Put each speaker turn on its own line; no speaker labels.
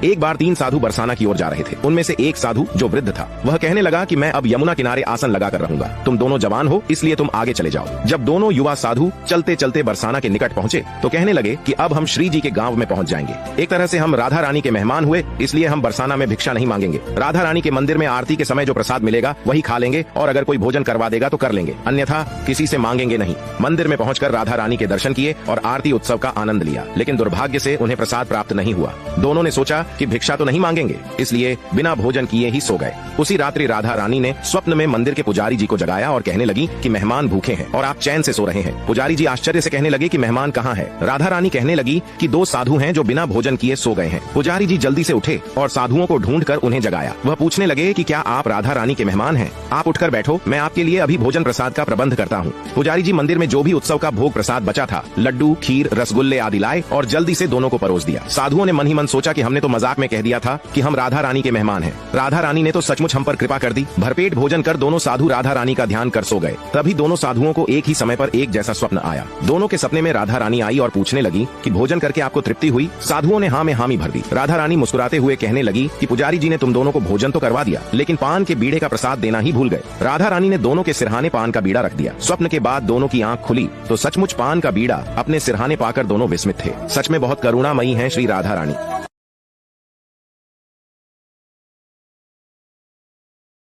एक बार 3 साधु बरसाना की ओर जा रहे थे। उनमें से एक साधु जो वृद्ध था वह कहने लगा कि मैं अब यमुना किनारे आसन लगाकर रहूंगा। तुम दोनों जवान हो इसलिए तुम आगे चले जाओ। जब दोनों युवा साधु चलते चलते बरसाना के निकट पहुंचे तो कहने लगे कि अब हम श्री जी के गांव में पहुंच जाएंगे। एक तरह से हम राधा रानी के मेहमान हुए, इसलिए हम बरसाना में भिक्षा नहीं मांगेंगे। राधा रानी के मंदिर में आरती के समय जो प्रसाद मिलेगा वही खा लेंगे और अगर कोई भोजन करवा देगा तो कर लेंगे, अन्यथा किसी से मांगेंगे नहीं। मंदिर में पहुंचकर राधा रानी के दर्शन किए और आरती उत्सव का आनंद लिया, लेकिन दुर्भाग्य से उन्हें प्रसाद प्राप्त नहीं हुआ। दोनों ने सोचा कि भिक्षा तो नहीं मांगेंगे, इसलिए बिना भोजन किए ही सो गए। उसी रात्रि राधा रानी ने स्वप्न में मंदिर के पुजारी जी को जगाया और कहने लगी कि मेहमान भूखे हैं और आप चैन से सो रहे हैं। पुजारी जी आश्चर्य से कहने लगे कि मेहमान कहाँ है? राधा रानी कहने लगी कि 2 साधु हैं जो बिना भोजन किए सो गए हैं। पुजारी जी जल्दी से उठे और साधुओं को ढूंढकर उन्हें जगाया। वह पूछने लगे कि क्या आप राधा रानी के मेहमान हैं? आप उठकर बैठो, मैं आपके लिए अभी भोजन प्रसाद का प्रबंध करता हूँ। पुजारी जी मंदिर में जो भी उत्सव का भोग प्रसाद बचा था, लड्डू, खीर, रसगुल्ले आदि लाए और जल्दी से दोनों को परोस दिया। साधुओं ने मन ही मन सोचा कि हमने तो मजाक में कह दिया था कि हम राधा रानी के मेहमान हैं। राधा रानी ने तो सचमुच हम पर कृपा कर दी। भरपेट भोजन कर दोनों साधु राधा रानी का ध्यान कर सो गए। तभी दोनों साधुओं को एक ही समय पर एक जैसा स्वप्न आया। दोनों के सपने में राधा रानी आई और पूछने लगी कि भोजन करके आपको तृप्ति हुई? साधुओं ने हाँ में हामी भर दी। राधा रानी मुस्कुराते हुए कहने लगी कि पुजारी जी ने तुम दोनों को भोजन तो करवा दिया, लेकिन पान के बीड़े का प्रसाद देना ही भूल गए। राधा रानी ने दोनों के सिरहाने पान का बीड़ा रख दिया। स्वप्न के बाद दोनों की आंख खुली तो सचमुच पान का बीड़ा अपने सिरहाने पाकर दोनों विस्मित थे। सच में बहुत करुणामयी हैं श्री राधा रानी।